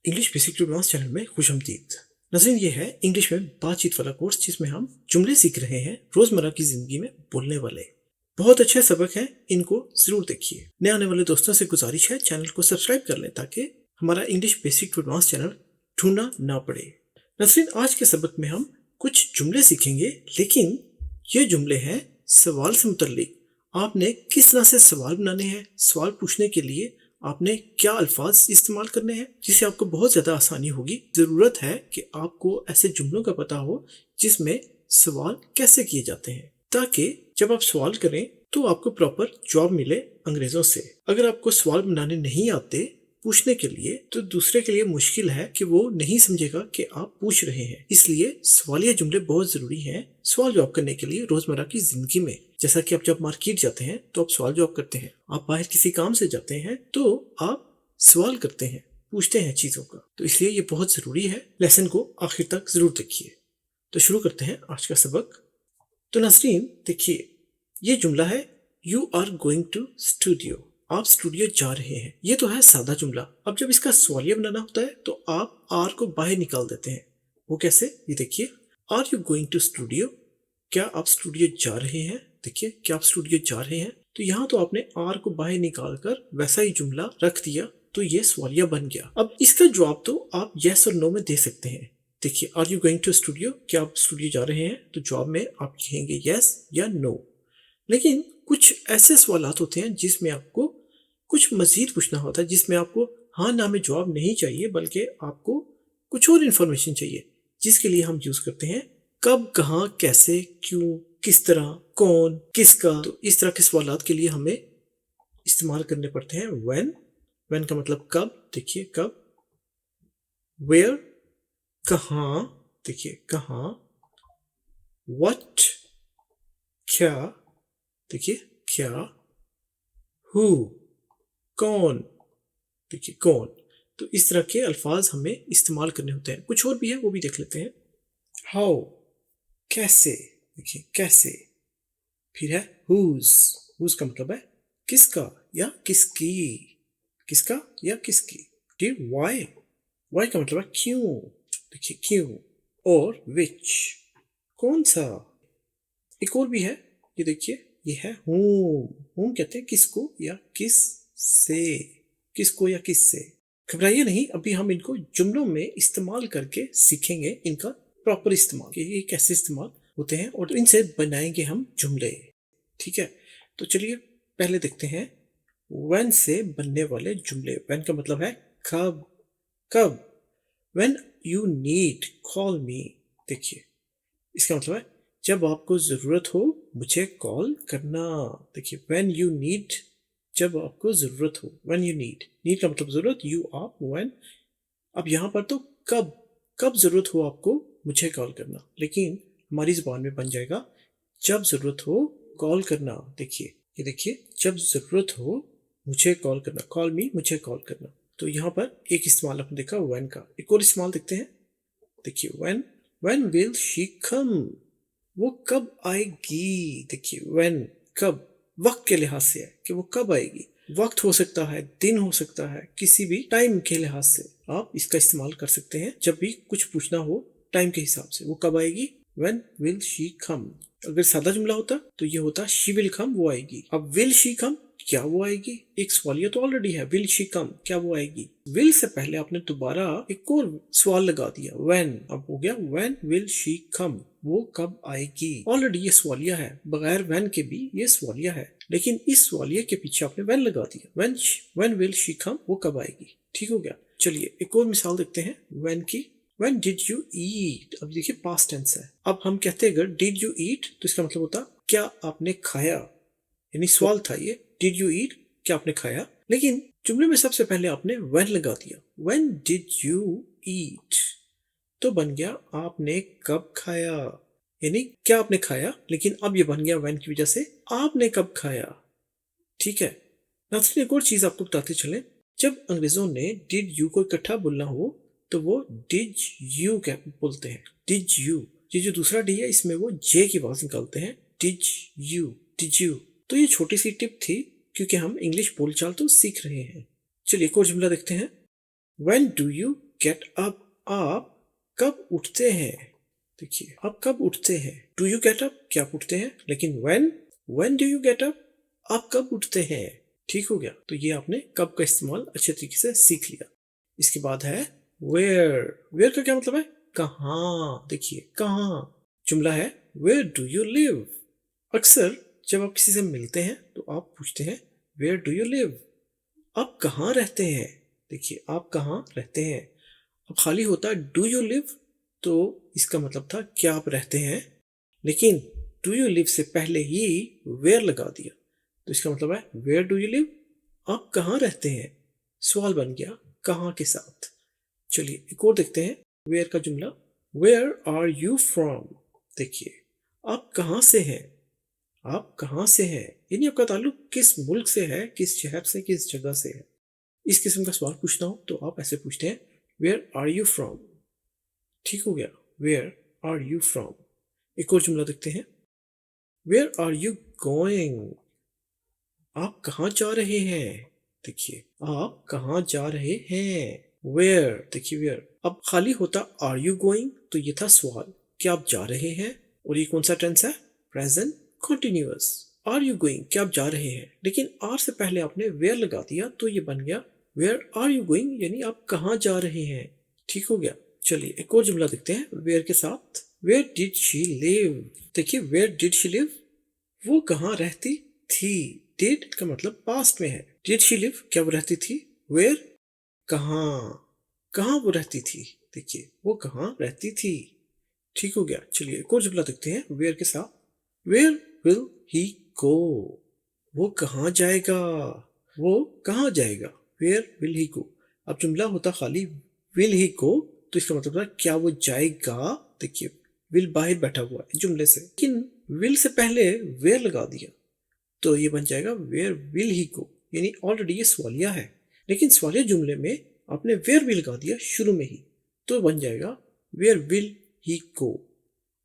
English basic to advance channel में खुशामदीद। नाज़रीन, ये है इंग्लिश में बातचीत वाला कोर्स जिसमें हम जुमले सीख रहे हैं रोजमर्रा की जिंदगी में बोलने वाले। बहुत अच्छे सबक हैं, इनको जरूर देखिए। नए आने वाले दोस्तों से गुजारिश है चैनल को सब्सक्राइब कर लें ताकि हमारा English basic to advance channel ढूंढना ना पड़े। नाज़रीन, आज के सबक में हम कुछ जुमले सीखेंगे, लेकिन ये जुमले हैं सवाल से मुतल्लिक। आपने किस तरह से सवाल बनाने हैं, सवाल पूछने के लिए आपने क्या अल्फाज इस्तेमाल करने हैं, जिससे आपको बहुत ज़्यादा आसानी होगी। ज़रूरत है कि आपको ऐसे जुमलों का पता हो जिसमें सवाल कैसे किए जाते हैं, ताकि जब आप सवाल करें तो आपको प्रॉपर जवाब मिले अंग्रेज़ों से। अगर आपको सवाल बनाने नहीं आते पूछने के लिए, तो दूसरे के लिए मुश्किल है कि वो नहीं समझेगा कि आप पूछ रहे हैं। इसलिए सवालिया जुमले बहुत ज़रूरी हैं सवाल जवाब करने के लिए रोज़मर्रा की ज़िंदगी में। जैसा कि आप जब मार्केट जाते हैं तो आप सवाल जवाब करते हैं, आप बाहर किसी काम से जाते हैं तो आप सवाल करते हैं, पूछते हैं चीज़ों का। तो इसलिए ये बहुत ज़रूरी है। लेसन को आखिर तक ज़रूर देखिए। तो शुरू करते हैं आज का सबक। तो नाज़रीन देखिए, ये जुमला है you are going to studio. आप स्टूडियो जा रहे हैं। ये तो है सादा जुमला। अब जब इसका सवालिया बनाना होता है तो आप आर को बाहर निकाल देते हैं। वो कैसे, ये देखिए। Are you going to studio? क्या आप स्टूडियो जा रहे हैं? देखिए, क्या आप स्टूडियो जा रहे हैं? तो यहाँ तो आपने आर को बाहर निकाल कर वैसा ही जुमला रख दिया, तो ये सवालिया बन गया। अब इसका जवाब तो आप यस और नो में दे सकते हैं। देखिए, are you going to studio? क्या आप स्टूडियो जा रहे हैं? तो जवाब में आप कहेंगे यस या नो। लेकिन कुछ ऐसे सवालात होते हैं जिसमें आपको कुछ मजीद पूछना होता है, जिसमें आपको हाँ ना में जवाब नहीं चाहिए, बल्कि आपको कुछ और इन्फॉर्मेशन चाहिए, जिसके लिए हम यूज करते हैं कब, कहाँ, कैसे, क्यों, किस तरह, कौन, किसका। तो इस तरह के सवालात के लिए हमें इस्तेमाल करने पड़ते हैं व्हेन। व्हेन का मतलब कब, देखिए कब। वेयर, कहाँ, देखिए कहाँ। व्हाट, क्या, देखिए क्या। हु, कौन, देखिए कौन। तो इस तरह के अल्फाज हमें इस्तेमाल करने होते हैं। कुछ और भी है, वो भी देख लेते हैं। हाउ, कैसे, देखिए कैसे। फिर है हुज का मतलब है किसका या किसकी, किसका या किसकी। फिर वाई का मतलब है क्यों, देखिए क्यों। और विच, कौन सा। एक और भी है, ये देखिए, ये है होम कहते हैं किसको या किस से, किसको या किस से। घबराइए नहीं, अभी हम इनको जुमलों में इस्तेमाल करके सीखेंगे इनका प्रॉपर इस्तेमाल, कि ये कैसे इस्तेमाल होते हैं और इनसे बनाएंगे हम जुमले। ठीक है, तो चलिए पहले देखते हैं व्हेन से बनने वाले जुमले। व्हेन का मतलब है कब, कब। व्हेन यू नीड कॉल मी, देखिए इसका मतलब है जब आपको जरूरत हो मुझे कॉल करना। देखिए व्हेन यू नीड, जब आपको जरूरत हो। व्हेन यू नीड का मतलब जरूरत, यू आप, व्हेन। अब यहाँ पर तो कब, कब जरूरत हो आपको मुझे कॉल करना, लेकिन हमारी जुबान में बन जाएगा जब जरूरत हो कॉल करना। देखिए, ये देखिए, जब जरूरत हो मुझे कॉल करना, कॉल मी, मुझे कॉल करना। तो यहाँ पर एक इस्तेमाल आपने देखा व्हेन का। एक और इस्तेमाल देखते हैं। देखिए व्हेन विल शी कम, वो कब आएगी। देखिए व्हेन, कब, वक्त के लिहाज से है कि वो कब आएगी। वक्त हो सकता है, दिन हो सकता है, किसी भी टाइम के लिहाज से आप इसका इस्तेमाल कर सकते हैं जब भी कुछ पूछना हो टाइम के हिसाब से। वो कब आएगी, व्हेन विल शी कम। अगर सादा जुमला होता तो ये होता शी विल कम, वो आएगी। अब विल शी कम, क्या वो आएगी। एक सवालिया तो ऑलरेडी है, विल शी कम, क्या वो आएगी। विल से पहले आपने दोबारा एक और सवाल लगा दिया व्हेन। अब हो गया व्हेन विल शी कम, वो कब आएगी। ऑलरेडी ये सवालिया है, बगैर व्हेन के भी ये सवालिया है, लेकिन इस सवालिया के पीछे आपने व्हेन लगा दिया। व्हेन विल शी कम, वो कब आएगी। ठीक हो गया। चलिए एक और मिसाल देखते हैं व्हेन की। When did you eat? अब देखिए पास्ट टेंस है। अब हम कहते हैं अगर did you eat तो इसका मतलब होता क्या आपने खाया, यानी सवाल था ये, did you eat, क्या आपने खाया। लेकिन जुमले में सबसे पहले आपने when लगा दिया। When did you eat तो बन गया आपने कब खाया, यानी क्या आपने खाया। लेकिन अब ये बन गया when की वजह से आपने कब खाया। ठीक है। नाज़रीन, एक और चीज आपको बताते चले। जब अंग्रेजों ने did you को इकट्ठा बोलना हो तो वो डिड यू क्या बोलते हैं, डिड यू। ये जो दूसरा डी है इसमें वो जे की आवाज निकालते हैं, डिड यू, डिड यू। तो ये छोटी सी टिप थी क्योंकि हम इंग्लिश बोलचाल तो सीख रहे हैं। चलिए एक और जुमला देखते हैं। When do you get up? आप कब उठते हैं? देखिए, आप कब उठते हैं? Do you get up? क्या आप उठते हैं? लेकिन when do you get up? आप कब उठते हैं? ठीक हो गया। तो ये आपने कब का इस्तेमाल अच्छे तरीके से सीख लिया। इसके बाद है वेयर का क्या मतलब है? कहाँ। देखिए, कहाँ। जुमला है वेयर डू यू लिव? अक्सर जब आप किसी से मिलते हैं तो आप पूछते हैं वेयर डू यू लिव? आप कहाँ रहते हैं? देखिए, आप कहाँ रहते हैं। अब खाली होता डू यू लिव तो इसका मतलब था क्या आप रहते हैं, लेकिन डू यू लिव से पहले ही वेयर लगा दिया तो इसका मतलब है वेयर डू यू लिव? आप कहाँ रहते हैं। सवाल बन गया कहाँ के साथ। चलिए एक और देखते हैं वेयर का जुमला। Where are you from? देखिए, आप कहाँ से हैं। आप कहाँ से हैं यानी आपका ताल्लुक किस मुल्क से है, किस शहर से, किस जगह से है। इस किस्म का सवाल पूछना हो तो आप ऐसे पूछते हैं वेयर आर यू फ्रॉम। ठीक हो गया, वेयर आर यू फ्रॉम। एक और जुमला देखते हैं वेयर आर यू गोइंग? आप कहाँ जा रहे हैं। देखिए, आप कहाँ जा रहे हैं। वेयर, देखिए वेयर। अब खाली होता आर यू गोइंग तो ये था सवाल क्या आप जा रहे हैं, और ये कौन सा टेंस है? Present continuous. Are you going, क्या आप जा रहे हैं, लेकिन आर से पहले आपने वेयर लगा दिया तो ये बन गया वेयर आर यू गोइंग यानी आप कहाँ जा रहे हैं। ठीक हो गया। चलिए एक और जुमला देखते हैं वेयर के साथ। Where did she live? देखिए, वेयर डिड शी लिव, वो कहाँ रहती थी। डिड का मतलब पास्ट में है। डिड शी लिव, क्या वो रहती थी। वेयर, कहाँ, कहाँ वो रहती थी। देखिए, वो कहाँ रहती थी। ठीक हो गया। चलिए एक और जुमला देखते हैं वेयर के साथ। वेयर विल ही गो? वो कहाँ जाएगा। वो कहाँ जाएगा। वेयर विल ही गो। अब जुमला होता खाली विल ही गो तो इसका मतलब है क्या वो जाएगा। देखिए, विल बाहर बैठा हुआ है जुमले से, लेकिन विल से पहले वेयर लगा दिया तो ये बन जाएगा वेयर विल ही गो यानी ऑलरेडी ये सवालिया है, लेकिन सवालिया जुमले में आपने वेयर भी लगा दिया शुरू में ही तो बन जाएगा वेयर विल ही गो।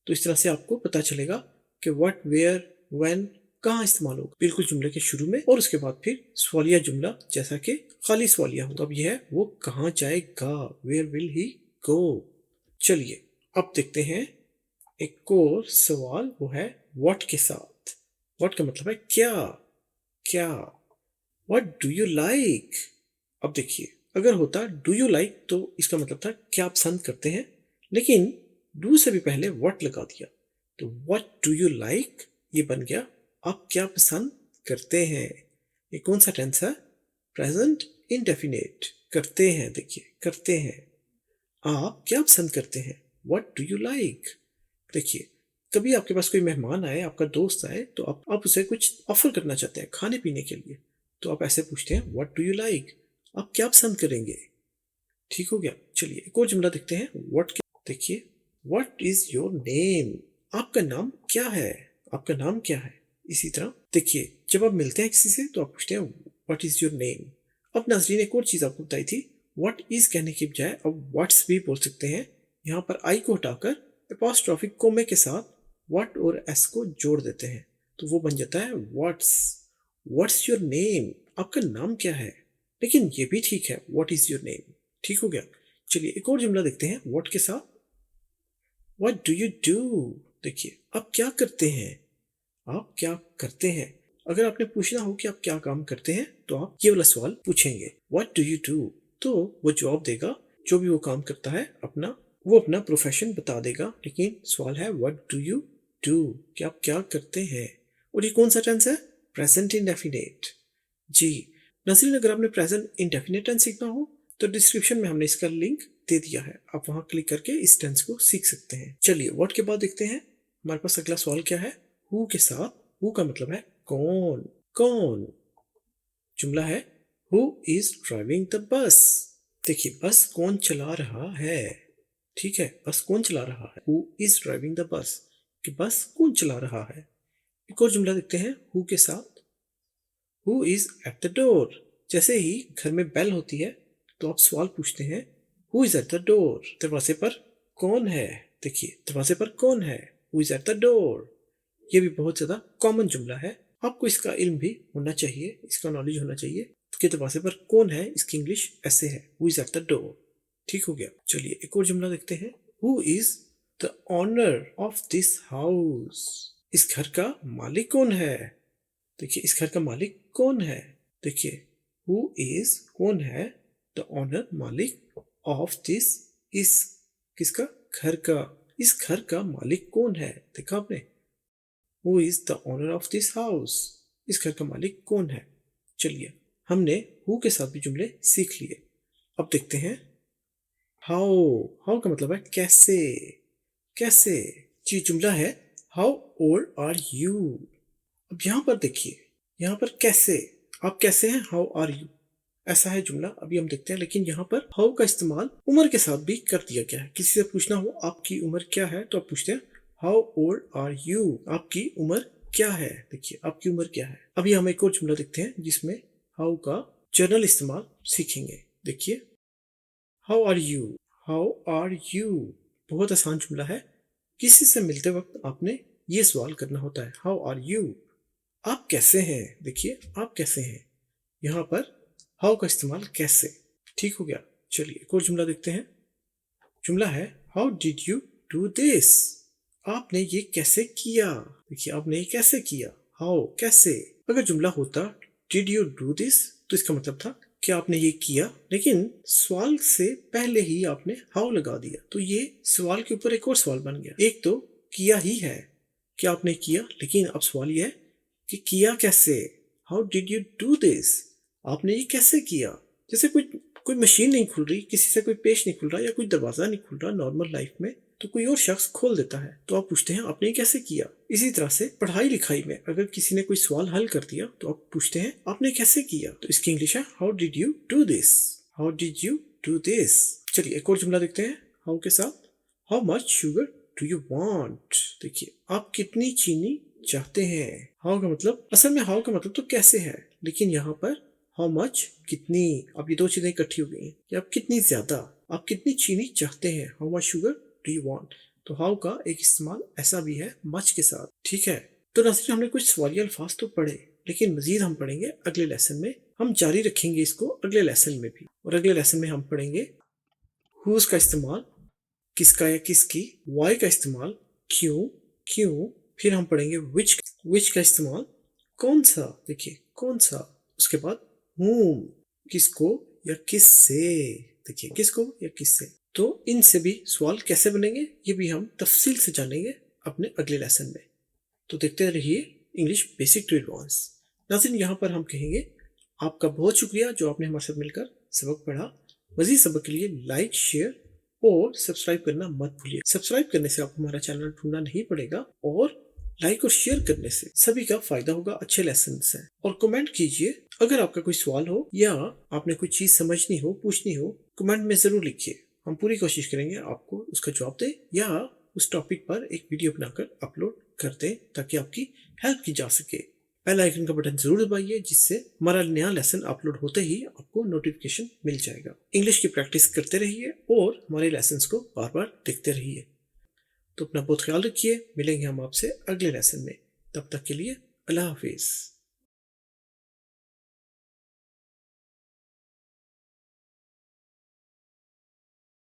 तो इस तरह से आपको पता चलेगा कि व्हाट, वेयर, व्हेन कहाँ इस्तेमाल होगा, बिल्कुल जुमले के शुरू में और उसके बाद फिर सवालिया जुमला जैसा कि खाली सवालिया हो। तो अब यह है वो कहाँ जाएगा, वेयर विल ही गो। चलिए अब देखते हैं एक और सवाल, वो है व्हाट के साथ। व्हाट का मतलब है क्या, क्या। What do you like? अब देखिए, अगर होता डू यू लाइक तो इसका मतलब था क्या आप पसंद करते हैं, लेकिन डू से भी पहले व्हाट लगा दिया तो व्हाट डू यू लाइक ये बन गया आप क्या पसंद करते हैं। ये कौन सा टेंस है? Present indefinite. करते हैं, देखिए करते हैं। आप क्या पसंद करते हैं, व्हाट डू यू लाइक। देखिए, कभी आपके पास कोई मेहमान आए, आपका दोस्त आए तो आप उसे कुछ ऑफर करना चाहते हैं खाने पीने के लिए तो आप ऐसे पूछते हैं व्हाट डू यू लाइक, आप क्या पसंद करेंगे। ठीक हो गया। चलिए एक और जुमला देखते हैं व्हाट के। देखिए, व्हाट इज योर नेम? आपका नाम क्या है, आपका नाम क्या है। इसी तरह देखिए, जब आप मिलते हैं किसी से तो आप पूछते हैं व्हाट इज योर नेम। अब नाज़रीन एक और चीज आपको बताई थी, व्हाट इज कहने की बजाय अब व्हाट्स भी बोल सकते हैं। यहाँ पर आई को हटाकर एपॉस्ट्रोफी कोमे के साथ व्हाट और एस को जोड़ देते हैं तो वो बन जाता है व्हाट्स योर नेम, आपका नाम क्या है। लेकिन ये भी ठीक है, व्हाट इज योर नेम। ठीक हो गया। चलिए एक और जुमला देखते हैं व्हाट के साथ। What do you do? देखिए, आप क्या करते हैं, आप क्या करते हैं। अगर आपने पूछना हो कि आप क्या काम करते हैं तो आप ये वाला सवाल पूछेंगे व्हाट डू यू डू, तो वो जवाब देगा जो भी वो काम करता है अपना, वो अपना प्रोफेशन बता देगा। लेकिन सवाल है व्हाट डू यू डू, कि आप क्या करते हैं। और ये कौन सा टेंस है? Present indefinite. जी नाज़रीन, अगर आपने प्रेजेंट इंडेफिनिट टेंस सीखना हो तो डिस्क्रिप्शन में हमने इसका लिंक दे दिया है, आप वहां क्लिक करके इस टेंस को सीख सकते हैं। चलिए व्हाट के बाद देखते हैं हमारे पास अगला सवाल क्या है। हु के साथ, हु का मतलब है कौन, कौन। जुमला है who is driving the bus. देखिए, बस कौन चला रहा है। ठीक है, बस कौन चला रहा है, who is driving the bus, कि बस कौन चला रहा है। एक और जुमला देखते हैं हु के साथ। Who is at the door. जैसे ही घर में बेल होती है तो आप सवाल पूछते हैं who is at the door, दरवाजे पर कौन है। देखिए, दरवाजे पर कौन है, who is at the door. ये भी बहुत ज्यादा कॉमन जुमला है, आपको इसका इल्म भी होना चाहिए, इसका नॉलेज होना चाहिए कि दरवाजे पर कौन है इसकी इंग्लिश ऐसे है who is at the door. ठीक हो गया। चलिए एक और जुमला देखते हैं। Who is the owner of this house? इस घर का मालिक कौन है? देखिए इस घर का मालिक कौन है? देखिए हु इज कौन है, द ओनर मालिक ऑफ दिस, इस किसका? घर का। इस घर का मालिक कौन है? देखा आपने, who is the owner of this house, इस घर का मालिक कौन है। चलिए हमने हु के साथ भी जुमले सीख लिए। अब देखते हैं हाउ। हाउ का मतलब है कैसे। कैसे जी जुमला है हाउ ओल्ड आर यू। अब यहां पर देखिए, यहां पर कैसे, आप कैसे हैं, हाउ आर यू, ऐसा है जुमला। अभी हम देखते हैं। लेकिन यहाँ पर हाउ का इस्तेमाल उम्र के साथ भी कर दिया गया है। किसी से पूछना हो आपकी उम्र क्या है, तो आप पूछते हैं हाउ ओल्ड आर यू, आपकी उम्र क्या है। देखिए आपकी उम्र क्या है। अभी हम एक और जुमला देखते हैं जिसमें हाउ का जनरल इस्तेमाल सीखेंगे। देखिए how are you, how are you, बहुत आसान जुमला है। किसी से मिलते वक्त आपने ये सवाल करना होता है हाउ आर यू, आप कैसे हैं। देखिए आप कैसे हैं, यहाँ पर हाउ का इस्तेमाल कैसे। ठीक हो गया। चलिए एक और जुमला देखते हैं। जुमला है how did you do this, आपने ये कैसे किया। देखिए आपने ये कैसे किया, हाउ कैसे। अगर जुमला होता डिड यू डू दिस तो इसका मतलब था कि आपने ये किया, लेकिन सवाल से पहले ही आपने हाउ लगा दिया, तो ये सवाल के ऊपर एक और सवाल बन गया। एक तो किया ही है कि आपने किया, लेकिन अब सवाल ये है कि किया कैसे, how did you do this, आपने ये कैसे किया। जैसे कोई मशीन नहीं खुल रही, किसी से कोई पेज नहीं खुल रहा, या कोई दरवाजा नहीं खुल रहा नॉर्मल लाइफ में, तो कोई और शख्स खोल देता है, तो आप पूछते हैं आपने ये कैसे किया। इसी तरह से पढ़ाई लिखाई में अगर किसी ने कोई सवाल हल कर दिया तो आप पूछते हैं आपने कैसे किया, तो इसकी इंग्लिश है how did you do this, how did you do this. चलिए एक और जुमला देखते हैं हाउ के साथ। How much sugar do you want, देखिए आप कितनी चीनी चाहते हैं। हाउ का मतलब, असल में हाउ का मतलब तो कैसे है, लेकिन यहाँ पर हाउ मच कितनी, अब ये दो चीजें इकट्ठी हो गई हैं कि आप कितनी ज्यादा, आप कितनी चीनी चाहते हैं, how much sugar do you want. तो हाउ का एक इस्तेमाल ऐसा भी है मच के साथ। ठीक है, तो नाज़रीन हमने कुछ सवालिया अल्फाज तो पढ़े, लेकिन मजीद हम पढ़ेंगे अगले लेसन में। हम जारी रखेंगे इसको अगले लेसन में भी, और अगले लेसन में हम पढ़ेंगे हुज का इस्तेमाल किसका या किसकी, वाई का इस्तेमाल क्यों क्यों, फिर हम पढ़ेंगे विच का इस्तेमाल कौन सा, देखिए कौन सा, उसके बाद whom किसको या किससे, देखिए किसको या किससे। तो इनसे भी सवाल कैसे बनेंगे ये भी हम तफसील से जानेंगे अपने अगले लेसन में। तो देखते रहिए इंग्लिश बेसिक टू एडवांस। नाज़रीन यहाँ पर हम कहेंगे आपका बहुत शुक्रिया जो आपने हमारे साथ मिलकर सबक पढ़ा। मज़ीद सबक के लिए लाइक शेयर और सब्सक्राइब करना मत भूलिए। सब्सक्राइब करने से आपको हमारा चैनल ढूंढना नहीं पड़ेगा, और लाइक और शेयर करने से सभी का फायदा होगा, अच्छे लेसन से। और कमेंट कीजिए अगर आपका कोई सवाल हो या आपने कोई चीज समझनी हो, पूछनी हो, कमेंट में जरूर लिखिए। हम पूरी कोशिश करेंगे आपको उसका जवाब दे, या उस टॉपिक पर एक वीडियो बनाकर अपलोड कर दें ताकि आपकी हेल्प की जा सके। बेल आइकन का बटन जरूर दबाइए जिससे हमारा नया लेसन अपलोड होते ही आपको नोटिफिकेशन मिल जाएगा। इंग्लिश की प्रैक्टिस करते रहिए और हमारे लेसन को बार बार देखते रहिए। तो अपना बहुत ख्याल रखिए, मिलेंगे हम आपसे अगले लेसन में। तब तक के लिए अल्लाह हाफिज।